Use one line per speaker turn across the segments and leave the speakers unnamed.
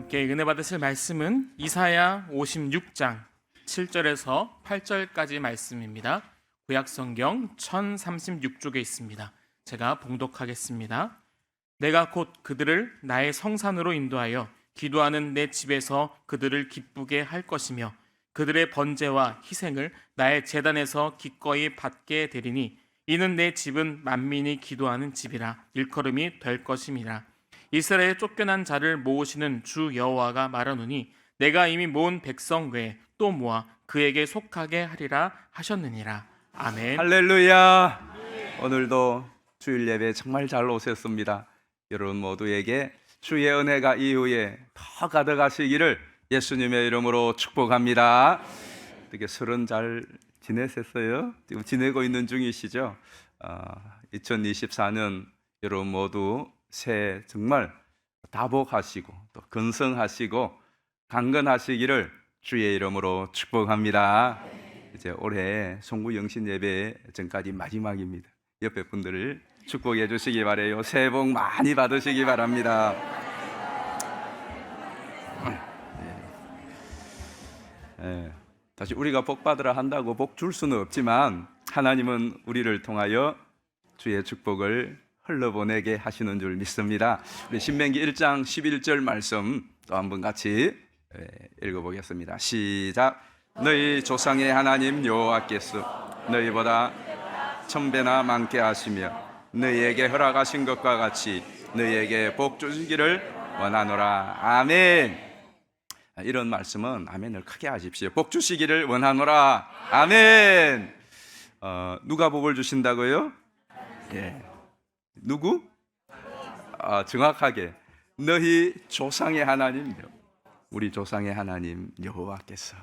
함께 은혜 받으실 말씀은 이사야 56장 7절에서 8절까지 말씀입니다. 구약성경 1036쪽에 있습니다. 제가 봉독하겠습니다. 내가 곧 그들을 나의 성산으로 인도하여 기도하는 내 집에서 그들을 기쁘게 할 것이며 그들의 번제와 희생을 나의 제단에서 기꺼이 받게 되리니 이는 내 집은 만민이 기도하는 집이라 일컬음이 될 것임이라. 이스라엘에 쫓겨난 자를 모으시는 주 여호와가 말하노니 내가 이미 모은 백성 외에 또 모아 그에게 속하게 하리라 하셨느니라. 아멘.
할렐루야. 오늘도 주일 예배 정말 잘 오셨습니다. 여러분 모두에게 주의 은혜가 이후에 더 가득하시기를 예수님의 이름으로 축복합니다. 어떻게 설은 잘 지내셨어요? 지금 지내고 있는 중이시죠? 2024년 여러분 모두 새해 정말 다복하시고 또 건성하시고 강건하시기를 주의 이름으로 축복합니다. 이제 올해 송구 영신 예배 전까지 마지막입니다. 옆에 분들을 축복해 주시기 바라요. 새해 복 많이 받으시기 바랍니다. 다시 우리가 복 받으라 한다고 복 줄 수는 없지만 하나님은 우리를 통하여 주의 축복을 흘러보내게 하시는 줄 믿습니다. 우리 신명기 1장 11절 말씀 또 한번 같이 읽어보겠습니다. 시작. 너희 조상의 하나님 여호와께서 너희보다 천배나 많게 하시며 너희에게 허락하신 것과 같이 너희에게 복 주시기를 원하노라. 아멘. 이런 말씀은 아멘을 크게 하십시오. 복 주시기를 원하노라. 아멘. 누가 복을 주신다고요? 예. 누구? 정확하게 너희 조상의 하나님, 우리 조상의 하나님 여호와께서.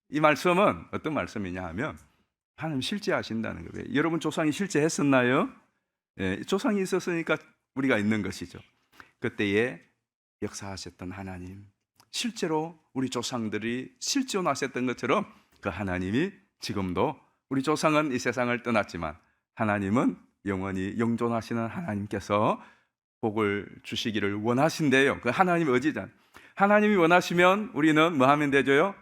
이 말씀은 어떤 말씀이냐 하면 하나님 실제하신다는 거예요. 여러분 조상이 실제했었나요? 예, 조상이 있었으니까 우리가 있는 것이죠. 그때에 역사하셨던 하나님, 실제로 우리 조상들이 실존하셨던 것처럼 그 하나님이 지금도, 우리 조상은 이 세상을 떠났지만 하나님은 영원히 영존하시는 하나님께서 복을 주시기를 원하신대요. 그 하나님의 의지잖아요. 하나님이 원하시면 우리는 뭐 하면 되죠?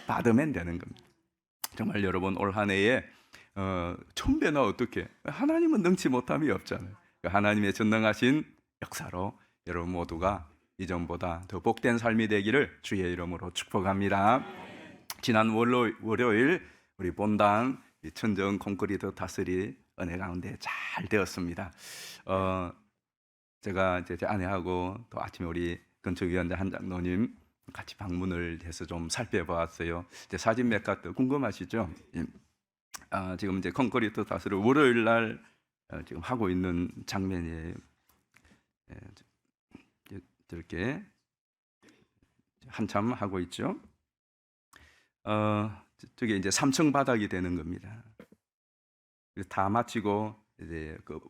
받으면 되는 겁니다. 정말 여러분 올 한 해에 천배나 어떻게, 하나님은 능치 못함이 없잖아요. 하나님의 전능하신 역사로 여러분 모두가 이전보다 더 복된 삶이 되기를 주의 이름으로 축복합니다. 지난 월요일 우리 본당 천정 콘크리트 다스리 은혜 가운데 잘 되었습니다. 제가 이제 제 아내하고 또 아침에 우리 건축위원장 한 장로님 같이 방문을 해서 좀 살펴보았어요. 이제 사진 몇 가지 궁금하시죠? 지금 이제 콘크리트 다스리 월요일 날 지금 하고 있는 장면이에요. 이렇게 한참 하고 있죠. 저게 이제 3층 바닥이 되는 겁니다. 다 마치고 이제 그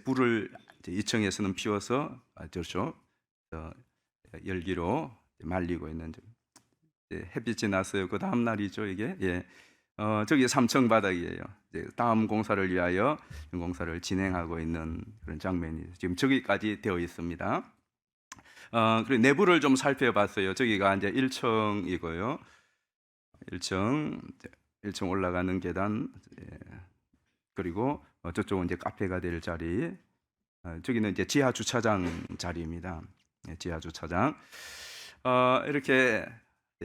불을 2층에서는 피워서 저쪽 열기로 말리고 있는 햇빛이 났어요. 그 다음 날이죠 이게. 예. 저기 3층 바닥이에요. 이제 다음 공사를 위하여 공사를 진행하고 있는 그런 장면이 지금 저기까지 되어 있습니다. 그리고 내부를 좀 살펴봤어요. 저기가 이제 1층이고요. 1층 올라가는 계단, 그리고 저쪽은 이제 카페가 될 자리, 저기는 이제 지하 주차장 자리입니다. 지하 주차장. 이렇게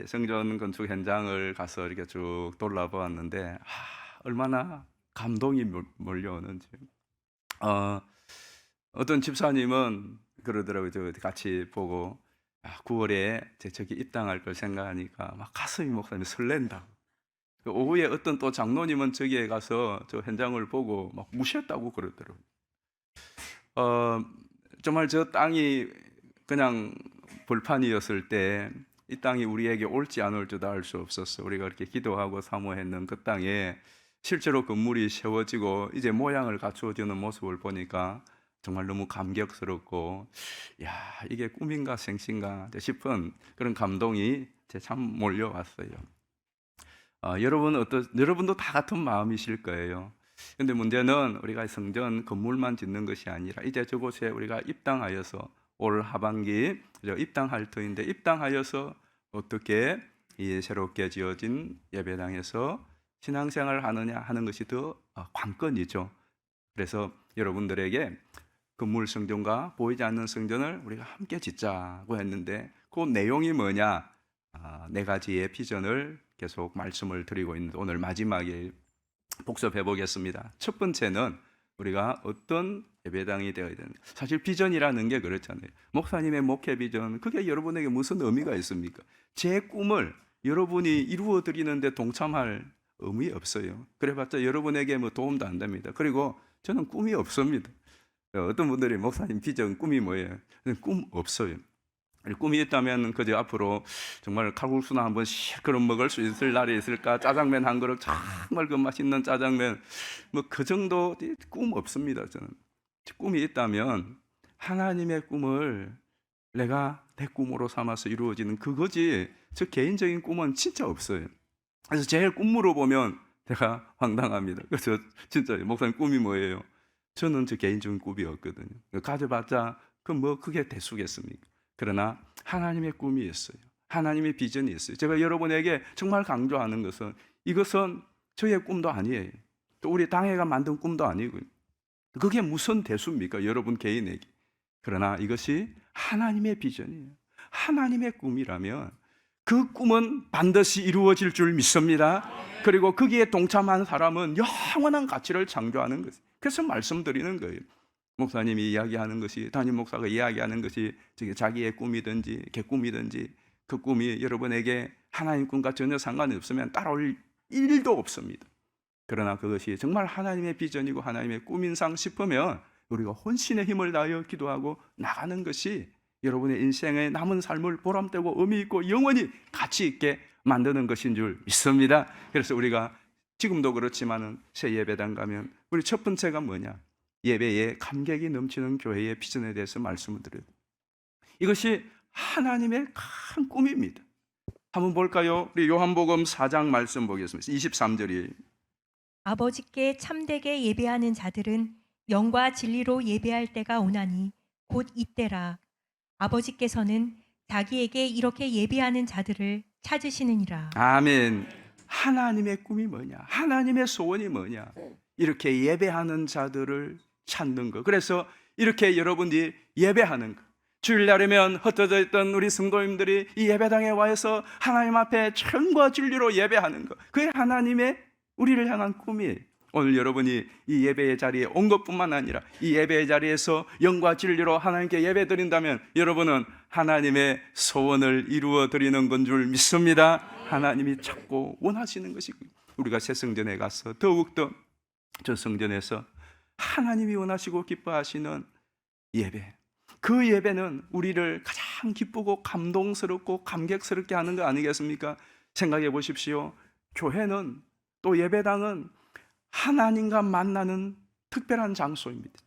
성전 건축 현장을 가서 이렇게 쭉 돌아보았는데 얼마나 감동이 몰려오는지. 어떤 집사님은 그러더라고요. 저 같이 보고 9월에 저기 입당할 걸 생각하니까 막 가슴이 목사님 설렌다. 오후에 어떤 또 장로님은 저기에 가서 저 현장을 보고 막 무시했다고 그러더라고요. 정말 저 땅이 그냥 벌판이었을 때 이 땅이 우리에게 올지 안 올지도 알 수 없었어. 우리가 그렇게 기도하고 사모했는 그 땅에 실제로 건물이 세워지고 이제 모양을 갖추어지는 모습을 보니까 정말 너무 감격스럽고, 야, 이게 꿈인가 생신가 싶은 그런 감동이 참 몰려왔어요. 여러분도 다 같은 마음이실 거예요. 그런데 문제는 우리가 성전 건물만 짓는 것이 아니라 이제 저곳에 우리가 입당하여서 올 하반기 입당할 터인데 입당하여서 어떻게 이 새롭게 지어진 예배당에서 신앙생활을 하느냐 하는 것이 더 관건이죠. 그래서 여러분들에게 건물 성전과 보이지 않는 성전을 우리가 함께 짓자고 했는데 그 내용이 뭐냐? 네 가지의 비전을 계속 말씀을 드리고 있는데 오늘 마지막에 복습해 보겠습니다. 첫 번째는 우리가 어떤 예배당이 되어야 되는가. 사실 비전이라는 게 그렇잖아요. 목사님의 목회 비전, 그게 여러분에게 무슨 의미가 있습니까? 제 꿈을 여러분이 이루어 드리는데 동참할 의미 없어요. 그래봤자 여러분에게 뭐 도움도 안 됩니다. 그리고 저는 꿈이 없습니다. 어떤 분들이 목사님 비전 꿈이 뭐예요? 꿈 없어요. 꿈이 있다면 그저 앞으로 정말 칼국수나 한번 실컷 먹을 수 있을 날이 있을까? 짜장면 한 그릇 정말 그 맛있는 짜장면 뭐 그 정도 꿈 없습니다. 저는 꿈이 있다면 하나님의 꿈을 내가 내 꿈으로 삼아서 이루어지는 그거지. 저 개인적인 꿈은 진짜 없어요. 그래서 제일 꿈 물어보면 제가 황당합니다. 그래서 진짜 목사님 꿈이 뭐예요? 저는 저 개인적인 꿈이 없거든요. 가져봤자 그 뭐 그게 대수겠습니까? 그러나 하나님의 꿈이 있어요. 하나님의 비전이 있어요. 제가 여러분에게 정말 강조하는 것은 이것은 저의 꿈도 아니에요. 또 우리 당회가 만든 꿈도 아니고요. 그게 무슨 대수입니까? 여러분 개인에게. 그러나 이것이 하나님의 비전이에요. 하나님의 꿈이라면 그 꿈은 반드시 이루어질 줄 믿습니다. 그리고 거기에 동참한 사람은 영원한 가치를 창조하는 것이에요. 그래서 말씀드리는 거예요. 목사님이 이야기하는 것이, 담임 목사가 이야기하는 것이 자기의 꿈이든지 개꿈이든지 그 꿈이 여러분에게 하나님 꿈과 전혀 상관이 없으면 따라올 일도 없습니다. 그러나 그것이 정말 하나님의 비전이고 하나님의 꿈인상 싶으면 우리가 혼신의 힘을 다하여 기도하고 나가는 것이 여러분의 인생의 남은 삶을 보람되고 의미 있고 영원히 가치 있게 만드는 것인 줄 믿습니다. 그래서 우리가 지금도 그렇지만은 새 예배당 가면 우리 첫 번째가 뭐냐? 예배에 감격이 넘치는 교회의 비전에 대해서 말씀을 드려요. 이것이 하나님의 큰 꿈입니다. 한번 볼까요? 우리 요한복음 4장 말씀 보겠습니다. 23절이에요.
아버지께 참되게 예배하는 자들은 영과 진리로 예배할 때가 오나니 곧 이때라. 아버지께서는 자기에게 이렇게 예배하는 자들을 찾으시느니라.
아멘. 하나님의 꿈이 뭐냐? 하나님의 소원이 뭐냐? 이렇게 예배하는 자들을 찾는 것. 그래서 이렇게 여러분들이 예배하는 것. 주일날이면 흩어져 있던 우리 성도님들이 이 예배당에 와서 하나님 앞에 천과 진리로 예배하는 것. 그게 하나님의 우리를 향한 꿈이에요. 오늘 여러분이 이 예배의 자리에 온 것뿐만 아니라 이 예배의 자리에서 영과 진리로 하나님께 예배 드린다면 여러분은 하나님의 소원을 이루어 드리는 건 줄 믿습니다. 하나님이 찾고 원하시는 것이고요. 우리가 새 성전에 가서 더욱더 저 성전에서 하나님이 원하시고 기뻐하시는 예배, 그 예배는 우리를 가장 기쁘고 감동스럽고 감격스럽게 하는 거 아니겠습니까? 생각해 보십시오. 교회는 또 예배당은 하나님과 만나는 특별한 장소입니다.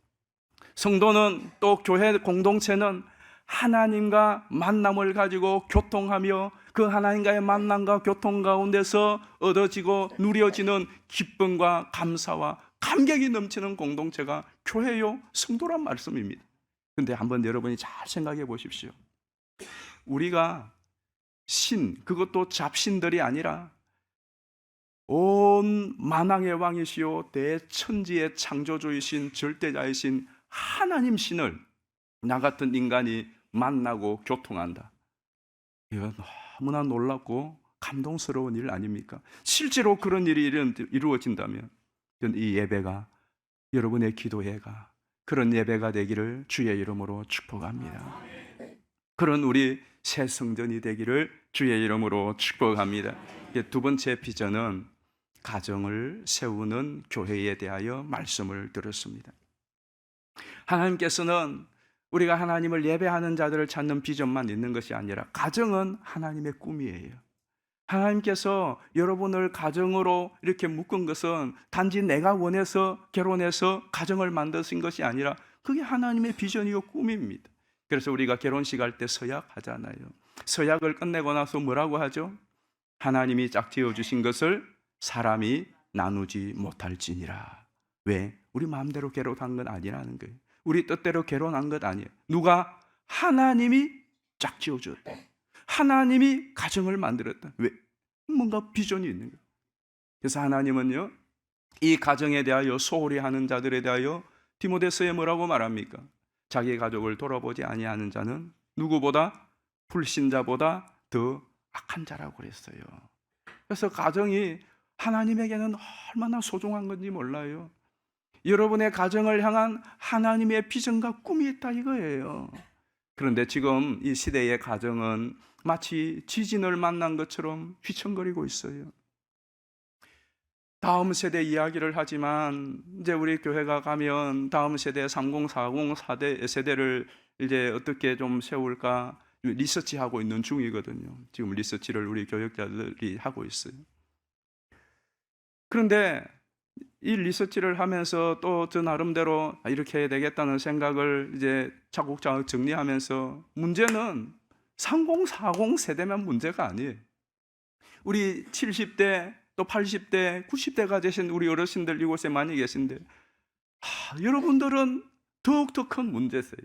성도는 또 교회 공동체는 하나님과 만남을 가지고 교통하며 그 하나님과의 만남과 교통 가운데서 얻어지고 누려지는 기쁨과 감사와 감격이 넘치는 공동체가 교회요, 성도란 말씀입니다. 그런데 한번 여러분이 잘 생각해 보십시오. 우리가 그것도 잡신들이 아니라 온 만왕의 왕이시오 대천지의 창조주이신 절대자이신 하나님 신을 나 같은 인간이 만나고 교통한다. 이건 너무나 놀랍고 감동스러운 일 아닙니까? 실제로 그런 일이 이루어진다면 이 예배가 여러분의 기도회가 그런 예배가 되기를 주의 이름으로 축복합니다. 그런 우리 새 성전이 되기를 주의 이름으로 축복합니다. 두 번째 비전은 가정을 세우는 교회에 대하여 말씀을 드렸습니다. 하나님께서는 우리가 하나님을 예배하는 자들을 찾는 비전만 있는 것이 아니라 가정은 하나님의 꿈이에요. 하나님께서 여러분을 가정으로 이렇게 묶은 것은 단지 내가 원해서 결혼해서 가정을 만드신 것이 아니라 그게 하나님의 비전이고 꿈입니다. 그래서 우리가 결혼식 할 때 서약 하잖아요. 서약을 끝내고 나서 뭐라고 하죠? 하나님이 짝지어 주신 것을 사람이 나누지 못할지니라. 왜? 우리 마음대로 결혼한 건 아니라는 거예요. 우리 뜻대로 결혼한 것 아니에요. 누가? 하나님이 쫙 지어주었다. 하나님이 가정을 만들었다. 왜? 뭔가 비전이 있는 거예요. 그래서 하나님은요, 이 가정에 대하여 소홀히 하는 자들에 대하여 디모데서에 뭐라고 말합니까? 자기의 가족을 돌아보지 아니하는 자는 누구보다 불신자보다 더 악한 자라고 그랬어요. 그래서 가정이 하나님에게는 얼마나 소중한 건지 몰라요. 여러분의 가정을 향한 하나님의 비전과 꿈이 있다 이거예요. 그런데 지금 이 시대의 가정은 마치 지진을 만난 것처럼 휘청거리고 있어요. 다음 세대 이야기를 하지만 이제 우리 교회가 가면 다음 세대 30, 40 세대를 이제 어떻게 좀 세울까 리서치하고 있는 중이거든요. 지금 리서치를 우리 교역자들이 하고 있어요. 그런데 이 리서치를 하면서 또 저 나름대로 이렇게 해야 되겠다는 생각을 이제 차곡차곡 정리하면서 문제는 30, 40 세대만 문제가 아니에요. 우리 70대 또 80대, 90대가 되신 우리 어르신들 이곳에 많이 계신데 여러분들은 더욱더 큰 문제세요.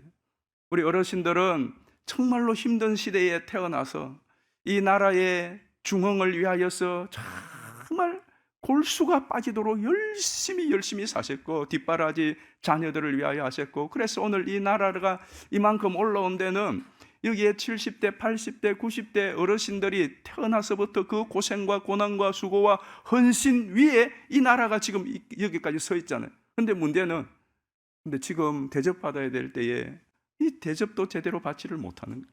우리 어르신들은 정말로 힘든 시대에 태어나서 이 나라의 중흥을 위하여서 정말 골수가 빠지도록 열심히 사셨고 뒷바라지 자녀들을 위하여 하셨고 그래서 오늘 이 나라가 이만큼 올라온 데는 여기에 70대, 80대, 90대 어르신들이 태어나서부터 그 고생과 고난과 수고와 헌신 위에 이 나라가 지금 여기까지 서 있잖아요. 근데 문제는 지금 대접받아야 될 때에 이 대접도 제대로 받지를 못하는 거예요.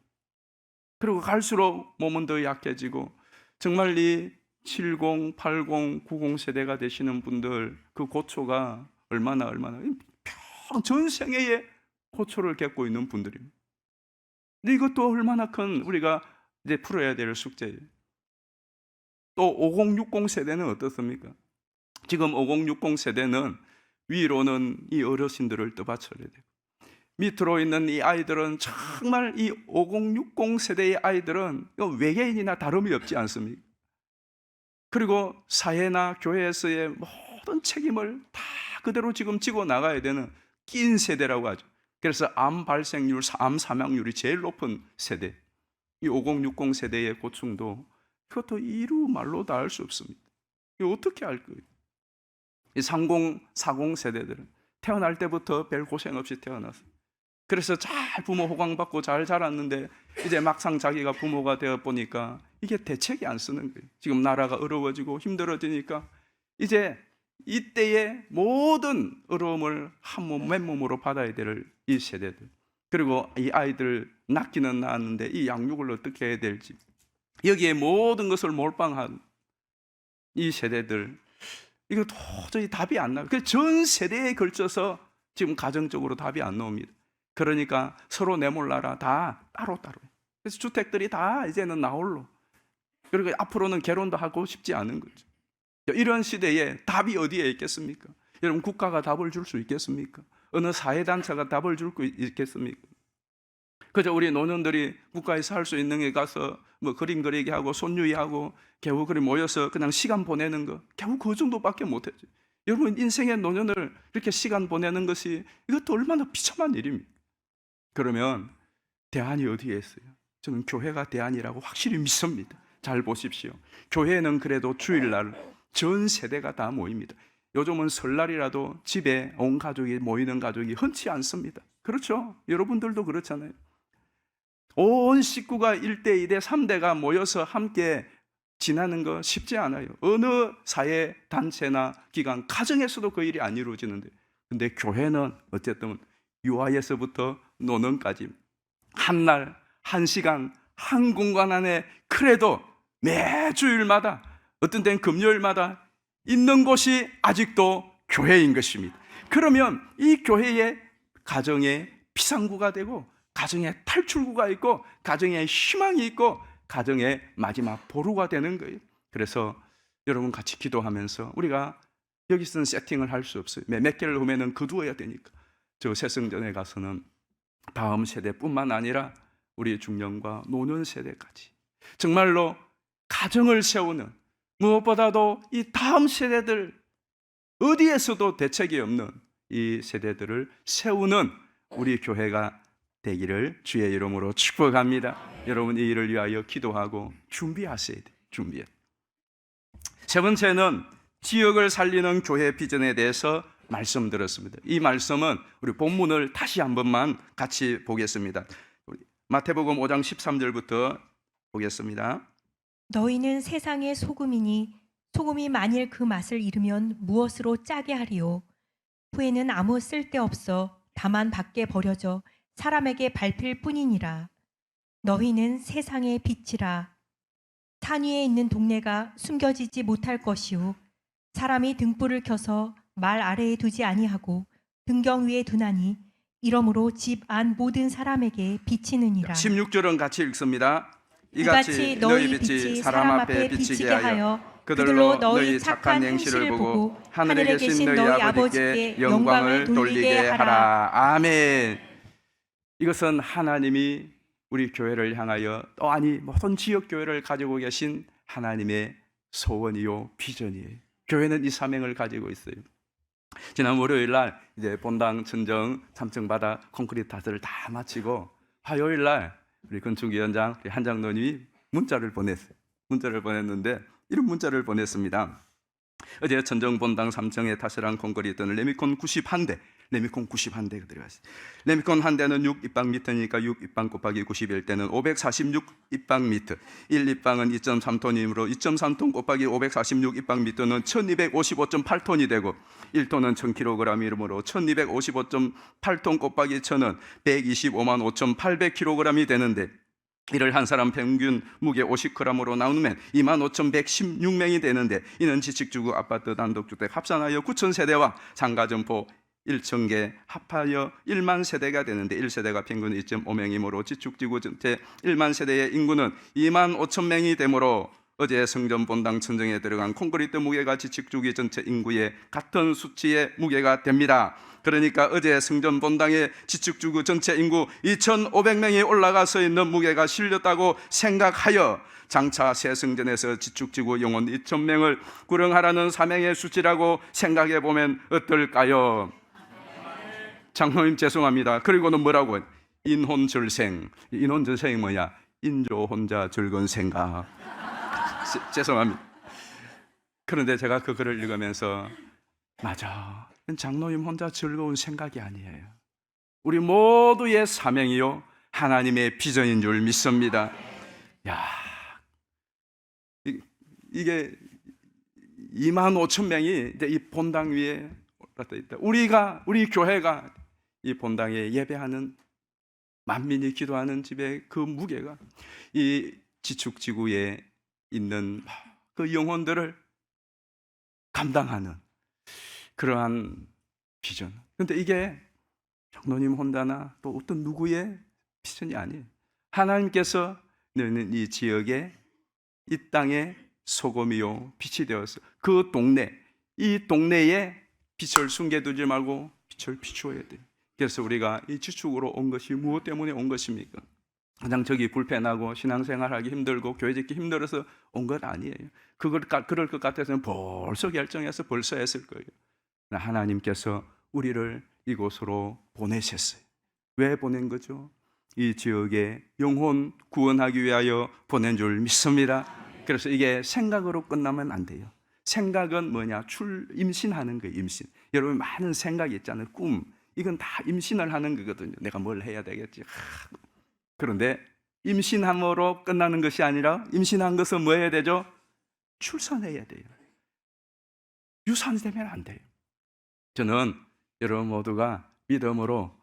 그리고 갈수록 몸은 더 약해지고 정말 이 70, 80, 90 세대가 되시는 분들 그 고초가 얼마나 전생애의 고초를 겪고 있는 분들입니다. 근데 이것도 얼마나 큰 우리가 이제 풀어야 될 숙제예요. 또 50, 60 세대는 어떻습니까? 지금 50, 60 세대는 위로는 이 어르신들을 떠받쳐야 되고 밑으로 있는 이 아이들은 정말 이 50, 60 세대의 아이들은 외계인이나 다름이 없지 않습니까? 그리고 사회나 교회에서의 모든 책임을 다 그대로 지금 지고 나가야 되는 낀 세대라고 하죠. 그래서 암 발생률, 암 사망률이 제일 높은 세대. 이 50, 60 세대의 고충도 그것도 이루 말로 다 할 수 없습니다. 이거 어떻게 할 거예요? 이 30, 40 세대들은 태어날 때부터 별 고생 없이 태어났어요. 그래서 잘 부모 호강받고 잘 자랐는데 이제 막상 자기가 부모가 되어 보니까 이게 대책이 안 쓰는 거예요. 지금 나라가 어려워지고 힘들어지니까 이제 이때의 모든 어려움을 한 몸 맨몸으로 받아야 될 이 세대들, 그리고 이 아이들 낳기는 낳았는데 이 양육을 어떻게 해야 될지 여기에 모든 것을 몰빵한 이 세대들, 이거 도저히 답이 안 나와요. 전 세대에 걸쳐서 지금 가정적으로 답이 안 나옵니다. 그러니까 서로 내몰라라 다 따로따로. 그래서 주택들이 다 이제는 나홀로. 그리고 앞으로는 결혼도 하고 싶지 않은 거죠. 이런 시대에 답이 어디에 있겠습니까? 여러분, 국가가 답을 줄 수 있겠습니까? 어느 사회단체가 답을 줄 수 있겠습니까? 그저 우리 노년들이 국가에서 할 수 있는 게 가서 뭐 그림 그리기 하고 손유희하고 겨우 그리 모여서 그냥 시간 보내는 거, 겨우 그 정도밖에 못했죠. 여러분, 인생의 노년을 이렇게 시간 보내는 것이 이것도 얼마나 비참한 일입니까? 그러면 대안이 어디에 있어요? 저는 교회가 대안이라고 확실히 믿습니다. 잘 보십시오. 교회는 그래도 주일날 전 세대가 다 모입니다. 요즘은 설날이라도 집에 온 가족이 모이는 가족이 흔치 않습니다. 그렇죠? 여러분들도 그렇잖아요. 온 식구가 1대, 2대, 3대가 모여서 함께 지나는 거 쉽지 않아요. 어느 사회 단체나 기관, 가정에서도 그 일이 안 이루어지는데, 근데 교회는 어쨌든 유아에서부터 노년까지 한 날, 한 시간, 한 공간 안에 그래도 매주일마다, 어떤 때는 금요일마다 있는 곳이 아직도 교회인 것입니다. 그러면 이 교회의 가정의 피상구가 되고 가정의 탈출구가 있고 가정의 희망이 있고 가정의 마지막 보루가 되는 거예요. 그래서 여러분 같이 기도하면서 우리가 여기서는 세팅을 할 수 없어요. 몇 개를 오면은 거두어야 되니까. 저 새성전에 가서는 다음 세대뿐만 아니라 우리 중년과 노년 세대까지 정말로 가정을 세우는, 무엇보다도 이 다음 세대들, 어디에서도 대책이 없는 이 세대들을 세우는 우리 교회가 되기를 주의 이름으로 축복합니다. 여러분 이 일을 위하여 기도하고 준비하셔야 돼요. 준비해. 세 번째는 지역을 살리는 교회 비전에 대해서 말씀드렸습니다. 이 말씀은 우리 본문을 다시 한 번만 같이 보겠습니다. 마태복음 5장 13절부터 보겠습니다.
너희는 세상의 소금이니 소금이 만일 그 맛을 잃으면 무엇으로 짜게 하리요? 후에는 아무 쓸데없어 다만 밖에 버려져 사람에게 밟힐 뿐이니라. 너희는 세상의 빛이라. 산 위에 있는 동네가 숨겨지지 못할 것이요 사람이 등불을 켜서 말 아래에 두지 아니하고 등경 위에 두나니 이러므로 집 안 모든 사람에게 비치느니라.
16절은 같이 읽습니다.
이같이 너희 빛이 사람 앞에 비치게 하여 그들로 너희 착한 행실을 보고 하늘에 계신 너희 아버지께 영광을 돌리게 하라.
아멘. 이것은 하나님이 우리 교회를 향하여 또 아니 모든 지역 교회를 가지고 계신 하나님의 소원이요 비전이에요. 교회는 이 사명을 가지고 있어요. 지난 월요일 날 이제 본당 천정 3층 바닥 콘크리트 타설을 다 마치고 화요일 날 우리 건축위원장 한장로님이 문자를 보냈어요. 문자를 보냈는데 이런 문자를 보냈습니다. 어제 천정 본당 3층에 타설한 콘크리트는 레미콘 91대, 레미콘 91대가 들어갔어요. 레미콘 한 대는 6 입방미터니까 6 입방 곱하기 91대는 546 입방미터. 1 입방은 2.3톤이므로 2.3톤 곱하기 546 입방미터는 1255.8톤이 되고 1톤은 1000kg이므로 1255.8톤 곱하기 1000은 125만 5,800kg이 되는데 이를 한 사람 평균 무게 50g으로 나누면 25,116명이 되는데 이는 지식주구 아파트 단독주택 합산하여 9,000세대와 상가점포 1,000개 합하여 1만 세대가 되는데 1세대가 평균 2.5명이므로 지축지구 전체 1만 세대의 인구는 2만 5천 명이 되므로 어제 성전 본당 천정에 들어간 콘크리트 무게가 지축주기 전체 인구의 같은 수치의 무게가 됩니다. 그러니까 어제 성전 본당의 지축주구 전체 인구 2,500명이 올라가서 있는 무게가 실렸다고 생각하여 장차 새 성전에서 지축지구 영혼 2,000명을 구령하라는 사명의 수치라고 생각해 보면 어떨까요? 장로님 죄송합니다. 그리고는 뭐라고? 인혼절생. 인혼절생이 뭐냐? 인조 혼자 즐거운 생각. 죄송합니다. 그런데 제가 그 글을 읽으면서 맞아. 장로님 혼자 즐거운 생각이 아니에요. 우리 모두의 사명이요 하나님의 비전인 줄 믿습니다. 야, 이게 2만 5천 명이 이제 이 본당 위에 올라타 있다. 우리 교회가 이 본당에 예배하는 만민이 기도하는 집의 그 무게가 이 지축지구에 있는 그 영혼들을 감당하는 그러한 비전. 그런데 이게 장로님 혼자나 또 어떤 누구의 비전이 아니에요. 하나님께서 너는 이 지역에 이 땅에 소금이요 빛이 되어서 그 동네 이 동네에 빛을 숨겨두지 말고 빛을 비추어야 돼요. 그래서 우리가 이 지축으로 온 것이 무엇 때문에 온 것입니까? 그냥 저기 불편하고 신앙생활하기 힘들고 교회 짓기 힘들어서 온 것 아니에요. 그럴 것 같아서는 벌써 결정해서 벌써 했을 거예요. 하나님께서 우리를 이곳으로 보내셨어요. 왜 보낸 거죠? 이 지역에 영혼 구원하기 위하여 보낸 줄 믿습니다. 그래서 이게 생각으로 끝나면 안 돼요. 생각은 뭐냐? 임신하는 거예요. 임신. 여러분 많은 생각이 있잖아요. 꿈. 이건 다 임신을 하는 거거든요. 내가 뭘 해야 되겠지. 그런데 임신함으로 끝나는 것이 아니라 임신한 것은 뭐 해야 되죠? 출산해야 돼요. 유산되면 안 돼요. 저는 여러분 모두가 믿음으로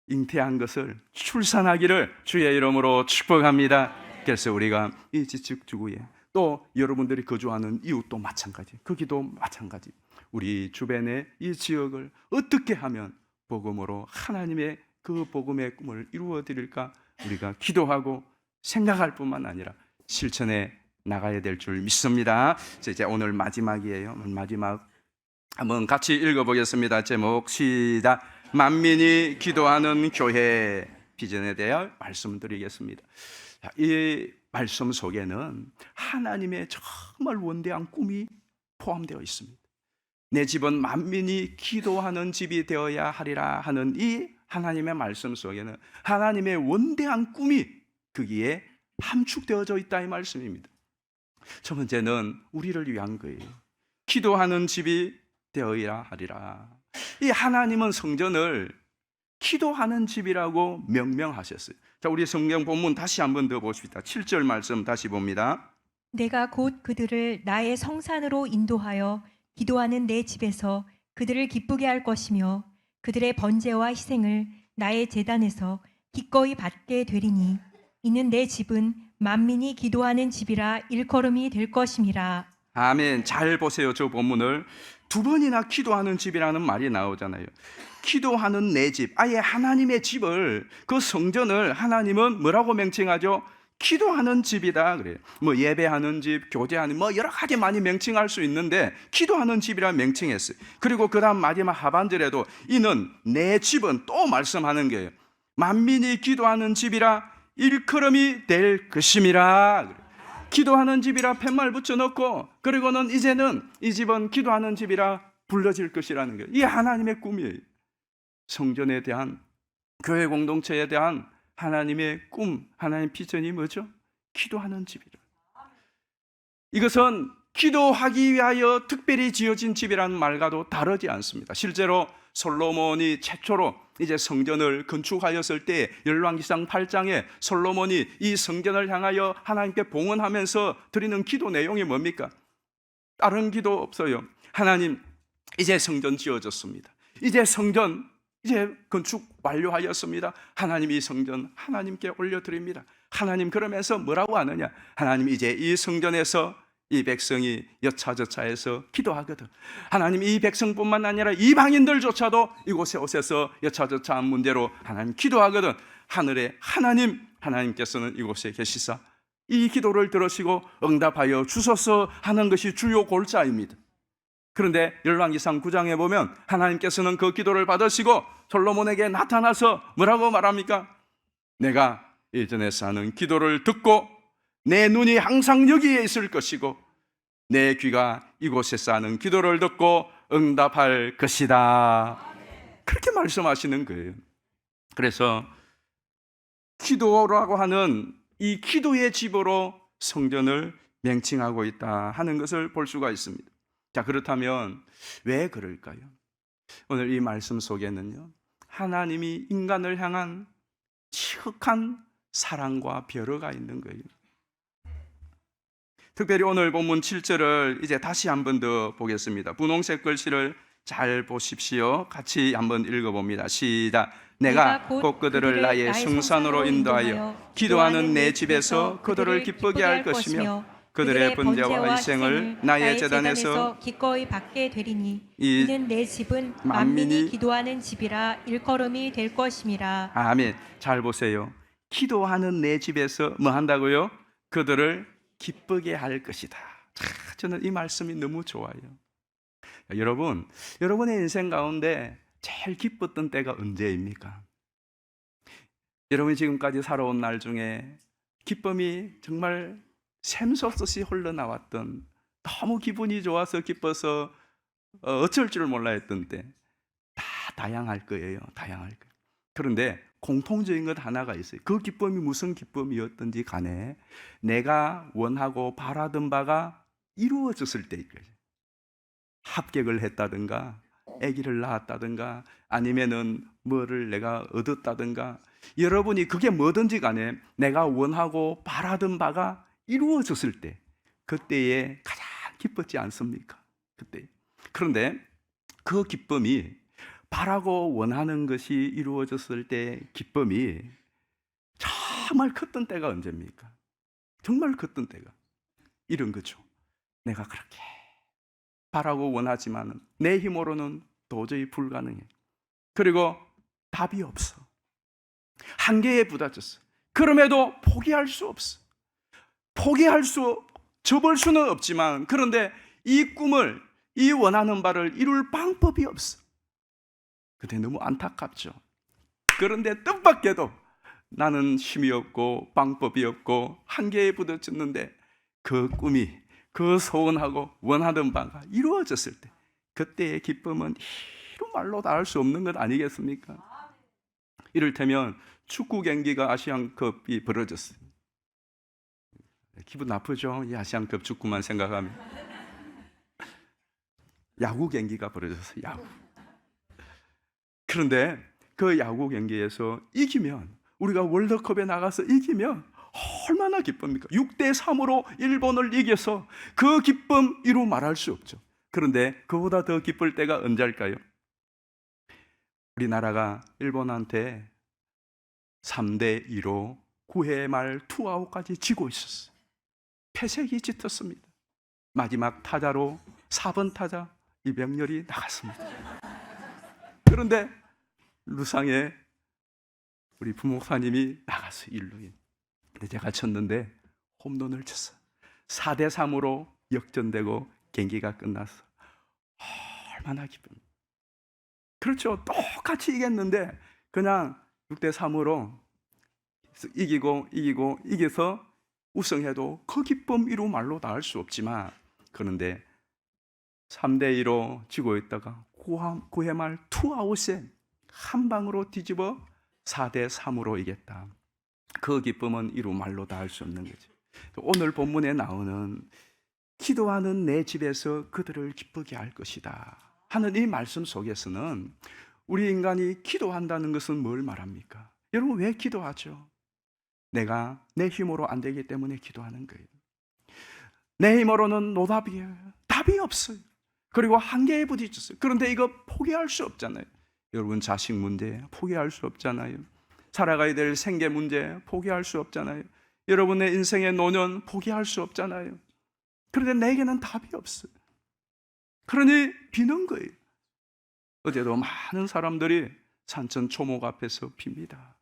잉태한 것을 출산하기를 주의 이름으로 축복합니다. 그래서 우리가 이 지축지구에 또 여러분들이 거주하는 이웃도 마찬가지, 거기도 마찬가지. 우리 주변의 이 지역을 어떻게 하면 복음으로 하나님의 그 복음의 꿈을 이루어 드릴까 우리가 기도하고 생각할 뿐만 아니라 실천해 나가야 될 줄 믿습니다. 이제 오늘 마지막이에요. 마지막 한번 같이 읽어보겠습니다. 제목 시작. 만민이 기도하는 교회 비전에 대해 말씀드리겠습니다. 이 말씀 속에는 하나님의 정말 원대한 꿈이 포함되어 있습니다. 내 집은 만민이 기도하는 집이 되어야 하리라 하는 이 하나님의 말씀 속에는 하나님의 원대한 꿈이 거기에 함축되어져 있다 이 말씀입니다. 첫 번째는 우리를 위한 거예요. 기도하는 집이 되어야 하리라. 이 하나님은 성전을 기도하는 집이라고 명명하셨어요. 자, 우리 성경 본문 다시 한번 더 보십시다. 7절 말씀 다시 봅니다.
내가 곧 그들을 나의 성산으로 인도하여 기도하는 내 집에서 그들을 기쁘게 할 것이며 그들의 번제와 희생을 나의 제단에서 기꺼이 받게 되리니 이는 내 집은 만민이 기도하는 집이라 일컬음이 될 것임이라.
아멘. 잘 보세요. 저 본문을 두 번이나 기도하는 집이라는 말이 나오잖아요. 기도하는 내 집, 아예 하나님의 집을, 그 성전을 하나님은 뭐라고 명칭하죠? 기도하는 집이다 그래요. 뭐 예배하는 집, 교제하는 뭐 여러 가지 많이 명칭할 수 있는데 기도하는 집이라 명칭했어요. 그리고 그다음 마지막 하반절에도 이는 내 집은 또 말씀하는 거예요. 만민이 기도하는 집이라 일컬음이 될 것임이라. 기도하는 집이라 팻말 붙여놓고 그리고는 이제는 이 집은 기도하는 집이라 불러질 것이라는 거예요. 이게 하나님의 꿈이에요. 성전에 대한, 교회 공동체에 대한 하나님의 꿈, 하나님의 비전이 뭐죠? 기도하는 집이라. 이것은 기도하기 위하여 특별히 지어진 집이라는 말과도 다르지 않습니다. 실제로 솔로몬이 최초로 이제 성전을 건축하였을 때 열왕기상 8장에 솔로몬이 이 성전을 향하여 하나님께 봉헌하면서 드리는 기도 내용이 뭡니까? 다른 기도 없어요. 하나님, 이제 성전 지어졌습니다. 이제 성전 이제 건축 완료하였습니다. 하나님, 이 성전 하나님께 올려드립니다. 하나님, 그러면서 뭐라고 하느냐? 하나님, 이제 이 성전에서 이 백성이 여차저차해서 기도하거든. 하나님, 이 백성뿐만 아니라 이방인들조차도 이곳에 오셔서 여차저차한 문제로 하나님 기도하거든. 하늘의 하나님, 하나님께서는 이곳에 계시사 이 기도를 들으시고 응답하여 주소서 하는 것이 주요 골자입니다. 그런데 열왕기상 9장에 보면 하나님께서는 그 기도를 받으시고 솔로몬에게 나타나서 뭐라고 말합니까? 내가 예전에서 하는 기도를 듣고 내 눈이 항상 여기에 있을 것이고 내 귀가 이곳에서 하는 기도를 듣고 응답할 것이다. 그렇게 말씀하시는 거예요. 그래서 기도라고 하는 이 기도의 집으로 성전을 명칭하고 있다 하는 것을 볼 수가 있습니다. 자, 그렇다면 왜 그럴까요? 오늘 이 말씀 속에는요, 하나님이 인간을 향한 지극한 사랑과 배려가 있는 거예요. 특별히 오늘 본문 7절을 이제 다시 한 번 더 보겠습니다. 분홍색 글씨를 잘 보십시오. 같이 한번 읽어봅니다. 시작. 내가 곧 그들을 나의 성산으로 인도하여 기도하는 내 집에서 그들을 기쁘게 할 것이며 그들의 번제와 희생을 나의 제단에서
기꺼이 받게 되리니
이
이는 내 집은 만민이 기도하는 집이라 일컬음이 될 것임이라.
아멘. 잘 보세요. 기도하는 내 집에서 뭐 한다고요? 그들을 기쁘게 할 것이다. 저는 이 말씀이 너무 좋아요. 여러분, 여러분의 인생 가운데 제일 기뻤던 때가 언제입니까? 여러분이 지금까지 살아온 날 중에 기쁨이 정말 샘솟듯이 흘러나왔던, 너무 기분이 좋아서 기뻐서 어쩔 줄 몰라 했던 때, 다 다양할 거예요. 다양할 거예요. 그런데 공통적인 것 하나가 있어요. 그 기쁨이 무슨 기쁨이었든지 간에 내가 원하고 바라던 바가 이루어졌을 때일 거예요. 합격을 했다든가 아기를 낳았다든가 아니면은 뭐를 내가 얻었다든가, 여러분이 그게 뭐든지 간에 내가 원하고 바라던 바가 이루어졌을 때, 그때에 가장 기뻤지 않습니까? 그때. 그런데 그 기쁨이, 바라고 원하는 것이 이루어졌을 때 기쁨이 정말 컸던 때가 언제입니까? 정말 컸던 때가 이런 거죠. 내가 그렇게 바라고 원하지만 내 힘으로는 도저히 불가능해. 그리고 답이 없어. 한계에 부딪혔어. 그럼에도 포기할 수 없어. 접을 수는 없지만, 그런데 이 꿈을, 이 원하는 바를 이룰 방법이 없어. 그때 너무 안타깝죠. 그런데 뜻밖에도 나는 힘이 없고 방법이 없고 한계에 부딪혔는데 그 꿈이, 그 소원하고 원하던 바가 이루어졌을 때, 그때의 기쁨은 이루 말로 다 할 수 없는 것 아니겠습니까? 이를테면 축구 경기가 아시안컵이 벌어졌어요. 기분 나쁘죠? 이 아시안컵 축구만 생각하면. 야구 경기가 벌어졌어요. 야구. 그런데 그 야구 경기에서 이기면, 우리가 월드컵에 나가서 이기면 얼마나 기쁩니까? 6대3으로 일본을 이겨서 그 기쁨 이루 말할 수 없죠. 그런데 그보다 더 기쁠 때가 언제일까요? 우리나라가 일본한테 3대2로 9회 말 투아웃까지 지고 있었어요. 패색이 짙었습니다. 마지막 타자로 4번 타자 이병렬이 나갔습니다. 그런데 루상에 우리 부목사님이 나갔어요. 1루인. 근데 제가 쳤는데 홈런을 쳤어요. 4대3으로 역전되고 경기가 끝났어. 얼마나 기쁩니까? 그렇죠. 똑같이 이겼는데 그냥 6대3으로 이겨서 우승해도 그 기쁨 이루 말로 다 할 수 없지만, 그런데 3대2로 지고 있다가 9회 말 투아웃에 한 방으로 뒤집어 4대3으로 이겼다. 그 기쁨은 이루 말로 다 할 수 없는 거죠. 오늘 본문에 나오는 기도하는 내 집에서 그들을 기쁘게 할 것이다 하는 이 말씀 속에서는 우리 인간이 기도한다는 것은 뭘 말합니까? 여러분, 왜 기도하죠? 내가 내 힘으로 안 되기 때문에 기도하는 거예요. 내 힘으로는 노답이에요. 답이 없어요. 그리고 한계에 부딪혔어요. 그런데 이거 포기할 수 없잖아요. 여러분, 자식 문제 포기할 수 없잖아요. 살아가야 될 생계 문제 포기할 수 없잖아요. 여러분의 인생의 노년 포기할 수 없잖아요. 그런데 내게는 답이 없어요. 그러니 비는 거예요. 어제도 많은 사람들이 산천 초목 앞에서 빕니다.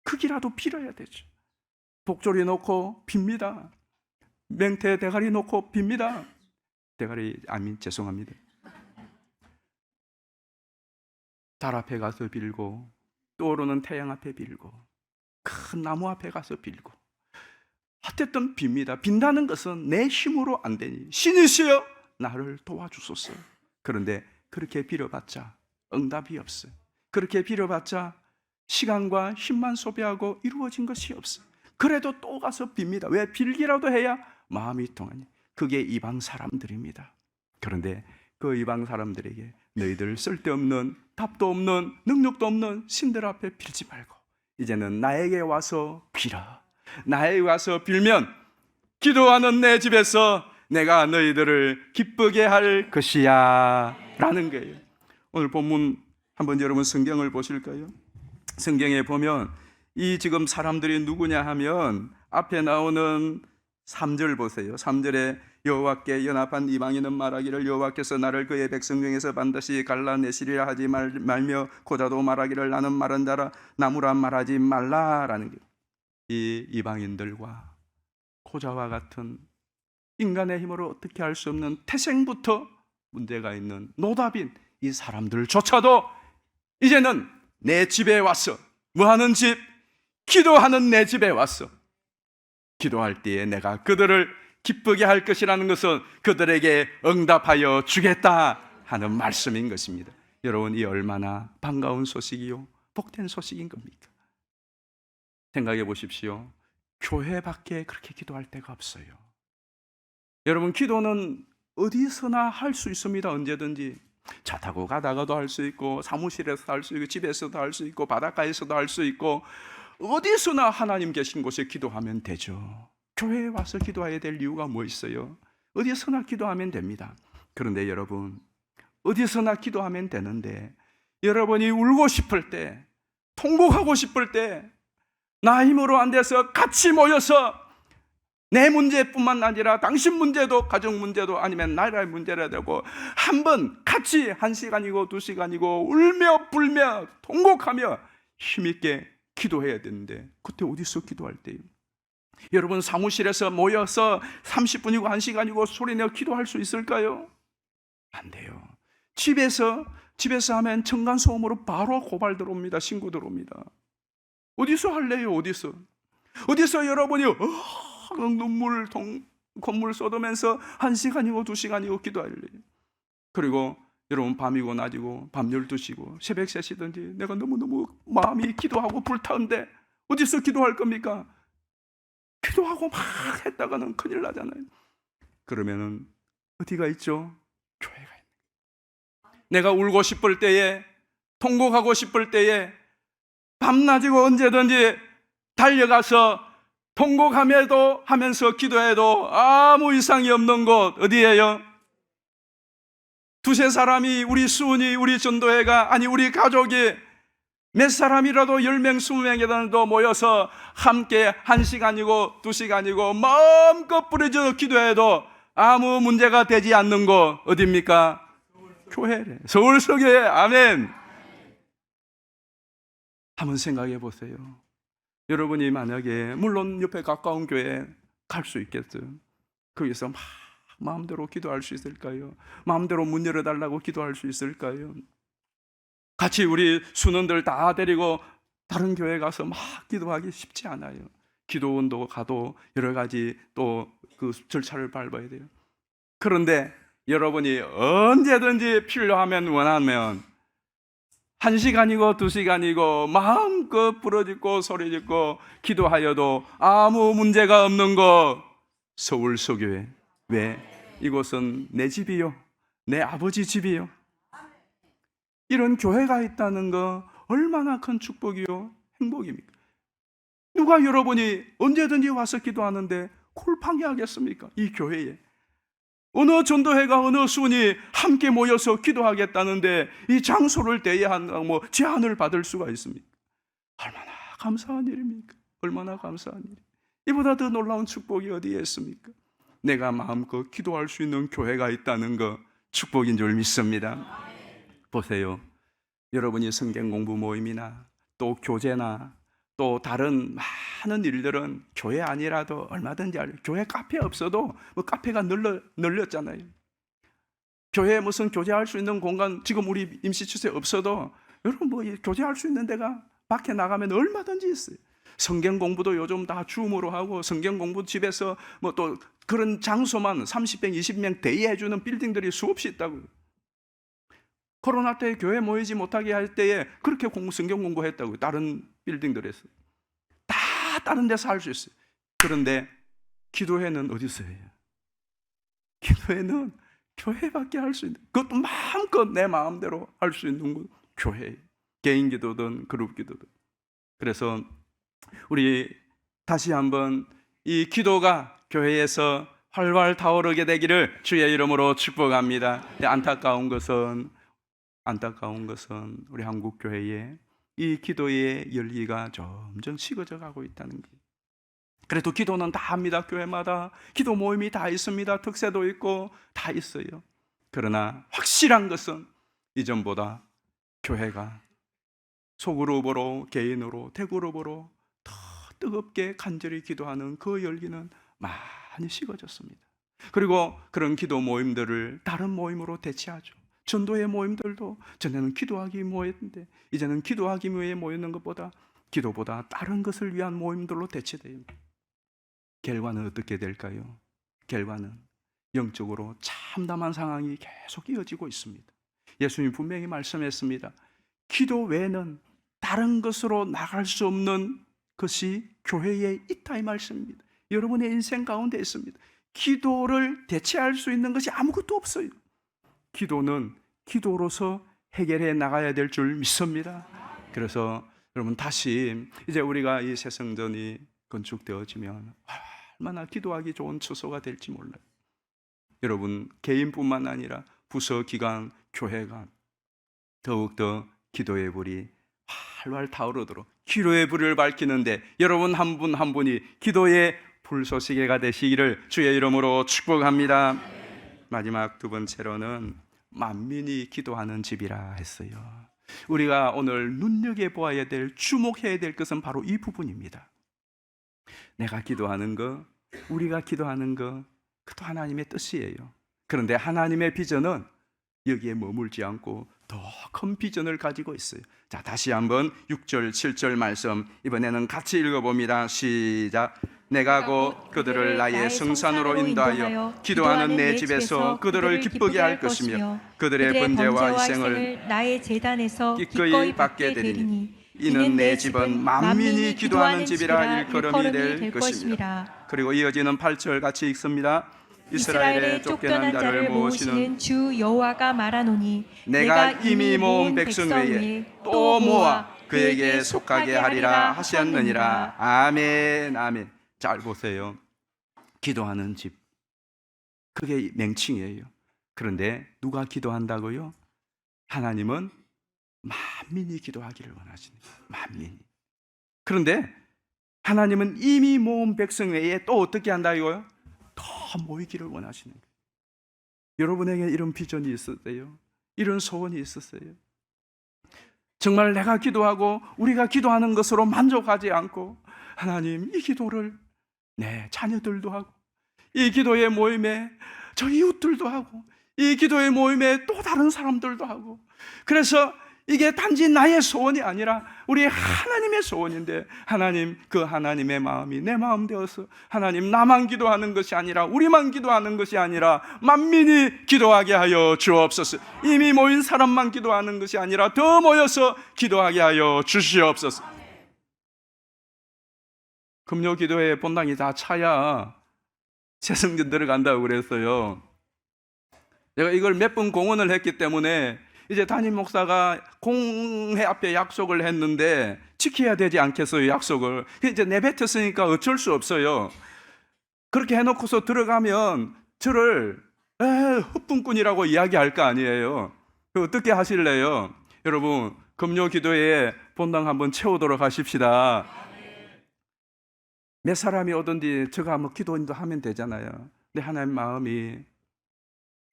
크기라도 빌어야 되죠. 복조리 놓고 빕니다. 맹태 대가리 놓고 빕니다. 죄송합니다. 달 앞에 가서 빌고, 떠오르는 태양 앞에 빌고, 큰 나무 앞에 가서 빌고, 어쨌든 빕니다. 빈다는 것은 내 힘으로 안 되니 신이시여 나를 도와주소서. 그런데 그렇게 빌어봤자 응답이 없어요. 그렇게 빌어봤자 시간과 힘만 소비하고 이루어진 것이 없어요. 그래도 또 가서 빕니다. 왜? 빌기라도 해야 마음이 통하니. 그게 이방 사람들입니다. 그런데 그 이방 사람들에게 너희들 쓸데없는, 답도 없는, 능력도 없는 신들 앞에 빌지 말고 이제는 나에게 와서 빌어. 나에게 와서 빌면 기도하는 내 집에서 내가 너희들을 기쁘게 할 것이야 라는 거예요. 오늘 본문 한번 여러분 성경을 보실까요? 성경에 보면 이 지금 사람들이 누구냐 하면 앞에 나오는 3절 보세요. 3절에 여호와께 연합한 이방인은 말하기를 여호와께서 나를 그의 백성 중에서 반드시 갈라내시리라 하지 말며 고자도 말하기를 나는 마른 자라 나무라 말하지 말라라는 거예요. 이 이방인들과 고자와 같은 인간의 힘으로 어떻게 할 수 없는 태생부터 문제가 있는 노답인 이 사람들조차도 이제는 내 집에 와서 뭐하는 집? 기도하는 내 집에 와서 기도할 때에 내가 그들을 기쁘게 할 것이라는 것은 그들에게 응답하여 주겠다 하는 말씀인 것입니다. 여러분, 이 얼마나 반가운 소식이요 복된 소식인 겁니까? 생각해 보십시오. 교회 밖에 그렇게 기도할 데가 없어요. 여러분, 기도는 어디서나 할 수 있습니다. 언제든지. 차 타고 가다가도 할 수 있고, 사무실에서도 할 수 있고, 집에서도 할 수 있고, 바닷가에서도 할 수 있고, 어디서나 하나님 계신 곳에 기도하면 되죠. 교회에 와서 기도해야 될 이유가 뭐 있어요? 어디서나 기도하면 됩니다. 그런데 여러분, 어디서나 기도하면 되는데 여러분이 울고 싶을 때, 통곡하고 싶을 때, 나 힘으로 안 돼서 같이 모여서 내 문제뿐만 아니라 당신 문제도, 가정 문제도, 아니면 나라의 문제라 되고 한번 같이 1시간이고 2시간이고 울며 불며 통곡하며 힘있게 기도해야 되는데 그때 어디서 기도할 때요? 여러분, 사무실에서 모여서 30분이고 1시간이고 소리내어 기도할 수 있을까요? 안 돼요. 집에서 하면 층간소음으로 바로 고발 들어옵니다. 신고 들어옵니다. 어디서 할래요? 어디서 여러분이 콧물 쏟으면서 1시간이고 2시간이고 기도할래요? 그리고 여러분 밤이고 낮이고 밤 12시고 새벽 3시든지 내가 너무너무 마음이 기도하고 불타는데 어디서 기도할 겁니까? 기도하고 막 했다가는 큰일 나잖아요. 그러면은 어디가 있죠? 교회가 있는 거예요. 내가 울고 싶을 때에, 통곡하고 싶을 때에 밤낮이고 언제든지 달려가서 통곡함에도 하면서 기도해도 아무 이상이 없는 곳 어디예요? 두세 사람이, 우리 수은이, 우리 전도회가, 아니 우리 가족이 몇 사람이라도 10명, 20명이라도 모여서 함께 1시간이고 2시간이고 마음껏 부르짖어 기도해도 아무 문제가 되지 않는 곳 어디입니까? 교회래. 서울 속에. 아멘. 한번 생각해 보세요. 여러분이 만약에 물론 옆에 가까운 교회에 갈 수 있겠어요. 거기서 막 마음대로 기도할 수 있을까요? 마음대로 문 열어달라고 기도할 수 있을까요? 같이 우리 수능들 다 데리고 다른 교회 가서 막 기도하기 쉽지 않아요. 기도원도 가도 여러 가지 또 그 절차를 밟아야 돼요. 그런데 여러분이 언제든지 필요하면 원하면 1시간이고 2시간이고 마음껏 부르짖고 소리짓고 기도하여도 아무 문제가 없는 곳 서울 서교회. 왜? 이곳은 내 집이요, 내 아버지 집이요. 이런 교회가 있다는 거 얼마나 큰 축복이요, 행복입니까? 누가 여러분이 언제든지 와서 기도하는데 콜팡이 하겠습니까? 이 교회에 어느 전도회가 어느 순이 함께 모여서 기도하겠다는데 이 장소를 대여한다고 제안을 받을 수가 있습니까? 얼마나 감사한 일입니까? 얼마나 감사한 일. 이보다 더 놀라운 축복이 어디에 있습니까? 내가 마음껏 기도할 수 있는 교회가 있다는 거 축복인 줄 믿습니다. 보세요. 여러분이 성경 공부 모임이나 또 교제나 또 다른 많은 일들은 교회 아니라도 얼마든지 교회 카페 없어도 뭐 카페가 널렸잖아요. 교회에 무슨 교제할 수 있는 공간 지금 우리 임시추세 없어도 여러분 뭐 교제할 수 있는 데가 밖에 나가면 얼마든지 있어요. 성경 공부도 요즘 다 줌으로 하고 성경 공부 집에서 뭐 또 그런 장소만 30명, 20명 대여해주는 빌딩들이 수없이 있다고요. 코로나 때 교회 모이지 못하게 할 때에 그렇게 성경 공부했다고요. 다른 빌딩들에서. 다 다른 데서 할 수 있어요. 그런데 기도회는 어디서 해요? 기도회는 교회밖에 할 수 있는, 그것도 마음껏 내 마음대로 할 수 있는 곳 교회예요. 개인 기도든 그룹 기도든. 그래서 우리 다시 한번 이 기도가 교회에서 활활 타오르게 되기를 주의 이름으로 축복합니다. 안타까운 것은 우리 한국 교회에 이 기도의 열기가 점점 식어져 가고 있다는 거예요. 그래도 기도는 다 합니다. 교회마다 기도 모임이 다 있습니다. 특세도 있고 다 있어요. 그러나 확실한 것은 이전보다 교회가 소그룹으로, 개인으로, 대그룹으로 더 뜨겁게 간절히 기도하는 그 열기는 많이 식어졌습니다. 그리고 그런 기도 모임들을 다른 모임으로 대체하죠. 전도회 모임들도 전에는 기도하기 모였는데 이제는 기도하기 위해 모이는 것보다 기도보다 다른 것을 위한 모임들로 대체돼요. 결과는 어떻게 될까요? 결과는 영적으로 참담한 상황이 계속 이어지고 있습니다. 예수님 분명히 말씀했습니다. 기도 외에는 다른 것으로 나갈 수 없는 것이 교회에 있다 이 말씀입니다. 여러분의 인생 가운데 있습니다. 기도를 대체할 수 있는 것이 아무것도 없어요. 기도는 기도로서 해결해 나가야 될 줄 믿습니다. 그래서 여러분 다시 이제 우리가 이 새 성전이 건축되어지면 얼마나 기도하기 좋은 처소가 될지 몰라요. 여러분 개인뿐만 아니라 부서, 기관, 교회가 더욱더 기도의 불이 활활 타오르도록 기도의 불을 밝히는데 여러분 한 분 한 분이 기도의 불쏘시개가 되시기를 주의 이름으로 축복합니다. 마지막 두 번째로는 만민이 기도하는 집이라 했어요. 우리가 오늘 눈여겨보아야 될, 주목해야 될 것은 바로 이 부분입니다. 내가 기도하는 거, 우리가 기도하는 거, 그것도 하나님의 뜻이에요. 그런데 하나님의 비전은 여기에 머물지 않고 더 큰 비전을 가지고 있어요. 자, 다시 한번 6절, 7절 말씀 이번에는 같이 읽어봅니다. 시작. 내가 곧 그들을 나의 성산으로 인도하여 기도하는 내 집에서 그들을 기쁘게 할 것이며 그들의 번제와 희생을
나의 제단에서
기꺼이 받게 되리니 이는 내 집은 만민이 기도하는 집이라 일컬음이 될 것입니다. 그리고 이어지는 8절 같이 읽습니다. 이스라엘의 쫓겨난 자를 모으시는
주 여호와가 말하노니
내가 이미 모은 백성 외에 또 모아 그에게 속하게 하리라 하셨느니라. 아멘, 아멘. 잘 보세요. 기도하는 집, 그게 명칭이에요. 그런데 누가 기도한다고요? 하나님은 만민이 기도하기를 원하시는 거예요. 만민이. 그런데 하나님은 이미 모은 백성 외에 또 어떻게 한다고요? 더 모이기를 원하시는 거예요. 여러분에게 이런 비전이 있었어요? 이런 소원이 있었어요? 정말 내가 기도하고 우리가 기도하는 것으로 만족하지 않고 하나님, 이 기도를 내 자녀들도 하고 이 기도의 모임에 저 이웃들도 하고 이 기도의 모임에 또 다른 사람들도 하고, 그래서 이게 단지 나의 소원이 아니라 우리 하나님의 소원인데, 하나님, 그 하나님의 마음이 내 마음 되어서 하나님, 나만 기도하는 것이 아니라 우리만 기도하는 것이 아니라 만민이 기도하게 하여 주옵소서. 이미 모인 사람만 기도하는 것이 아니라 더 모여서 기도하게 하여 주시옵소서. 금요 기도회 본당이 다 차야 새성전 들어간다고 그랬어요. 제가 이걸 몇 번 공언을 했기 때문에 이제 담임 목사가 공회 앞에 약속을 했는데 지켜야 되지 않겠어요, 약속을. 이제 내뱉었으니까 어쩔 수 없어요. 그렇게 해놓고서 들어가면 저를 흑분꾼이라고 이야기할 거 아니에요. 어떻게 하실래요? 여러분, 금요 기도회에 본당 한번 채우도록 하십시다. 몇 사람이 오든지 저가 한번 기도인도 하면 되잖아요. 근데 하나님 마음이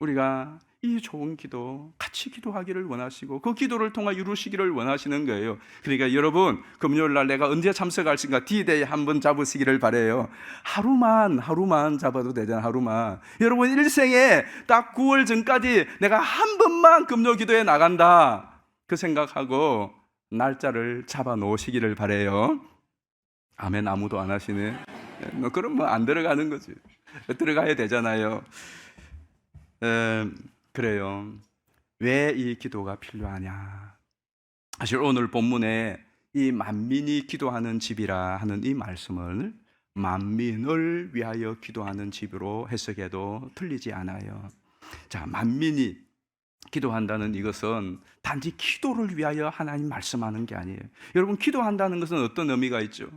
우리가 이 좋은 기도 같이 기도하기를 원하시고 그 기도를 통해 이루시기를 원하시는 거예요. 그러니까 여러분, 금요일 날 내가 언제 참석할지가 D-Day 한번 잡으시기를 바래요. 하루만 잡아도 되잖아요. 하루만. 여러분 일생에 딱 9월 전까지 내가 한 번만 금요 기도에 나간다, 그 생각하고 날짜를 잡아 놓으시기를 바래요. 아멘. 아무도 안 하시네. 그럼 뭐 안 들어가는 거지. 들어가야 되잖아요. 그래요. 왜 이 기도가 필요하냐? 사실 오늘 본문에 이 만민이 기도하는 집이라 하는 이 말씀을 만민을 위하여 기도하는 집으로 해석해도 틀리지 않아요. 자, 만민이 기도한다는 이것은 단지 기도를 위하여 하나님 말씀하는 게 아니에요. 여러분, 기도한다는 것은 어떤 의미가 있죠?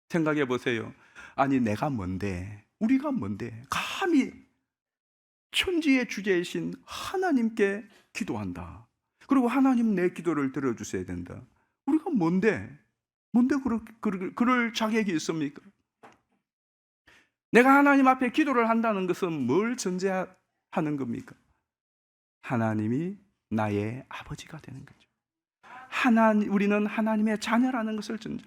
생각해 보세요. 아니, 내가 뭔데, 우리가 뭔데 감히 천지의 주제이신 하나님께 기도한다. 그리고 하나님 내 기도를 들어주셔야 된다. 우리가 뭔데 그럴 자격이 있습니까? 내가 하나님 앞에 기도를 한다는 것은 뭘 전제하는 겁니까? 하나님이 나의 아버지가 되는 거죠. 우리는 하나님의 자녀라는 것을 전제.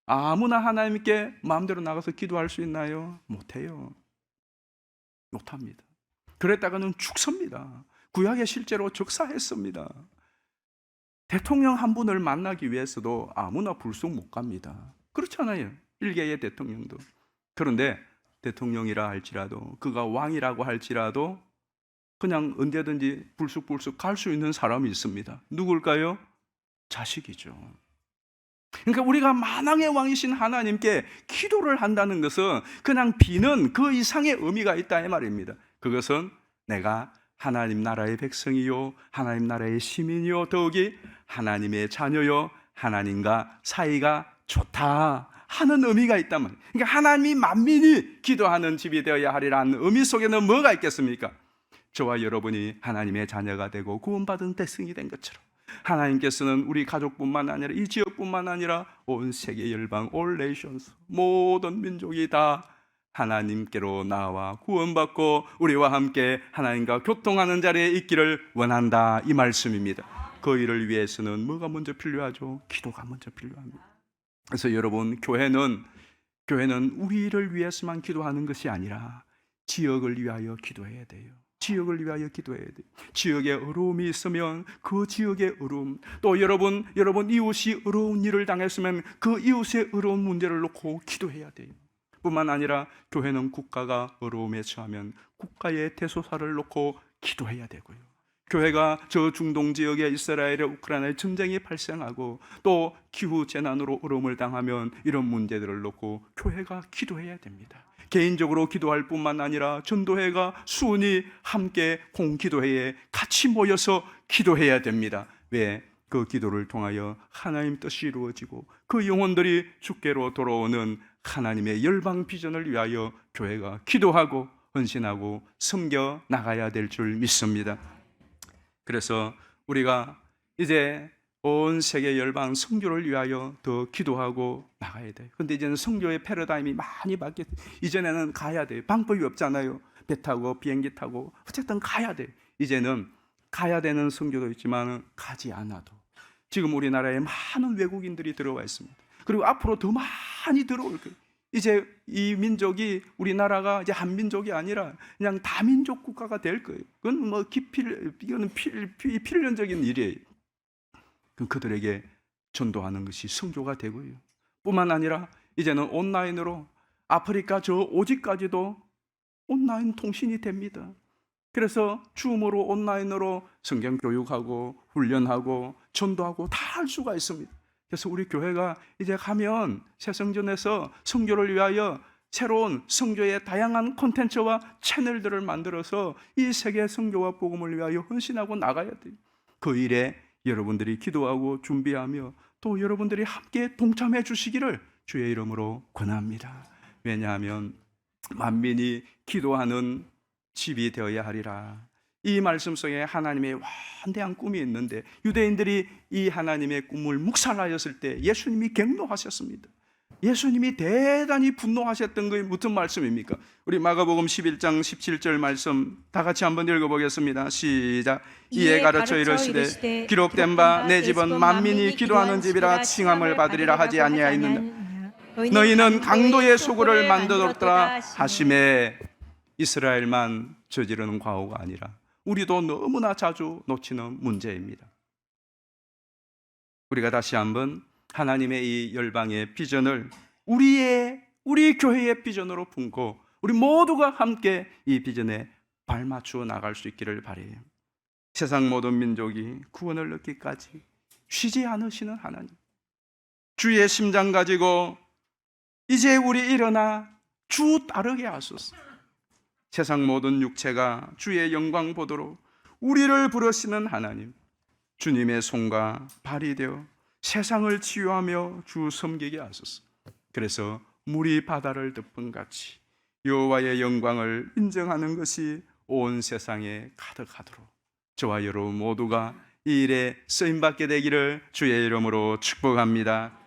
아무나 하나님께 마음대로 나가서 기도할 수 있나요? 못해요. 못합니다. 그랬다가는 죽습니다. 구약에 실제로 적사했습니다. 대통령 한 분을 만나기 위해서도 아무나 불쑥 못 갑니다. 그렇잖아요. 일개의 대통령도. 그런데 대통령이라 할지라도, 그가 왕이라고 할지라도 그냥 언제든지 불쑥불쑥 갈 수 있는 사람이 있습니다. 누굴까요? 자식이죠. 그러니까 우리가 만왕의 왕이신 하나님께 기도를 한다는 것은 그냥 비는 그 이상의 의미가 있다, 이 말입니다. 그것은 내가 하나님 나라의 백성이요, 하나님 나라의 시민이요, 더욱이 하나님의 자녀요, 하나님과 사이가 좋다 하는 의미가 있단 말이에요. 그러니까 하나님이 만민이 기도하는 집이 되어야 하리라는 의미 속에는 뭐가 있겠습니까? 저와 여러분이 하나님의 자녀가 되고 구원받은 백성이 된 것처럼 하나님께서는 우리 가족뿐만 아니라 이 지역뿐만 아니라 온 세계 열방, all nations, 모든 민족이 다 하나님께로 나와 구원받고 우리와 함께 하나님과 교통하는 자리에 있기를 원한다, 이 말씀입니다. 그 일을 위해서는 뭐가 먼저 필요하죠? 기도가 먼저 필요합니다. 그래서 여러분, 교회는 우리를 위해서만 기도하는 것이 아니라 지역을 위하여 기도해야 돼요. 지역을 위하여 기도해야 돼요. 지역에 어려움이 있으면 그 지역의 어려움, 또 여러분 이웃이 어려운 일을 당했으면 그 이웃의 어려운 문제를 놓고 기도해야 돼요. 뿐만 아니라 교회는 국가가 어려움에 처하면 국가의 대소사를 놓고 기도해야 되고요. 교회가 저 중동 지역에 이스라엘의 우크라이나의 전쟁이 발생하고 또 기후 재난으로 어려움을 당하면 이런 문제들을 놓고 교회가 기도해야 됩니다. 개인적으로 기도할 뿐만 아니라 전도회가 수은이 함께 공기도회에 같이 모여서 기도해야 됩니다. 왜? 그 기도를 통하여 하나님 뜻이 이루어지고 그 영혼들이 주께로 돌아오는 하나님의 열방 비전을 위하여 교회가 기도하고 헌신하고 섬겨 나가야 될 줄 믿습니다. 그래서 우리가 이제 온 세계 열방 선교를 위하여 더 기도하고 나가야 돼요. 근데 이제는 선교의 패러다임이 많이 바뀌었어요. 이전에는 가야 돼요. 방법이 없잖아요. 배 타고 비행기 타고 어쨌든 가야 돼요. 이제는 가야 되는 선교도 있지만 가지 않아도 지금 우리나라에 많은 외국인들이 들어와 있습니다. 그리고 앞으로 더 많이 들어올 거예요. 이제 이 민족이 우리나라가 이제 한 민족이 아니라 그냥 다민족 국가가 될 거예요. 그건 뭐 이거는 필연적인 일이에요. 그럼 그들에게 전도하는 것이 선교가 되고요. 뿐만 아니라 이제는 온라인으로 아프리카 저 오지까지도 온라인 통신이 됩니다. 그래서 줌으로 온라인으로 성경 교육하고 훈련하고 전도하고 다 할 수가 있습니다. 그래서 우리 교회가 이제 가면 새성전에서 선교를 위하여 새로운 선교의 다양한 콘텐츠와 채널들을 만들어서 이 세계 선교와 복음을 위하여 헌신하고 나가야 돼요. 그 일에 여러분들이 기도하고 준비하며 또 여러분들이 함께 동참해 주시기를 주의 이름으로 권합니다. 왜냐하면 만민이 기도하는 집이 되어야 하리라. 이 말씀 속에 하나님의 완대한 꿈이 있는데 유대인들이 이 하나님의 꿈을 묵살하였을 때 예수님이 격노하셨습니다. 예수님이 대단히 분노하셨던 게 무슨 말씀입니까? 우리 마가복음 11장 17절 말씀 다 같이 한번 읽어보겠습니다. 시작. 이에 가르쳐 이르시되 기록된 바 내 집은 만민이 기도하는 집이라 칭함을 받으리라 하지 아니하였느냐. 너희는 강도의 소굴을 만들었더라 하심에 이스라엘만 저지르는 과오가 아니라 우리도 너무나 자주 놓치는 문제입니다. 우리가 다시 한번 하나님의 이 열방의 비전을 우리 교회의 비전으로 품고 우리 모두가 함께 이 비전에 발맞추어 나갈 수 있기를 바라요. 세상 모든 민족이 구원을 얻기까지 쉬지 않으시는 하나님, 주의 심장 가지고 이제 우리 일어나 주 따르게 하소서. 세상 모든 육체가 주의 영광 보도록 우리를 부르시는 하나님, 주님의 손과 발이 되어 세상을 치유하며 주 섬기게 하소서. 그래서 물이 바다를 덮은 같이 여호와의 영광을 인정하는 것이 온 세상에 가득하도록 저와 여러분 모두가 이 일에 쓰임받게 되기를 주의 이름으로 축복합니다.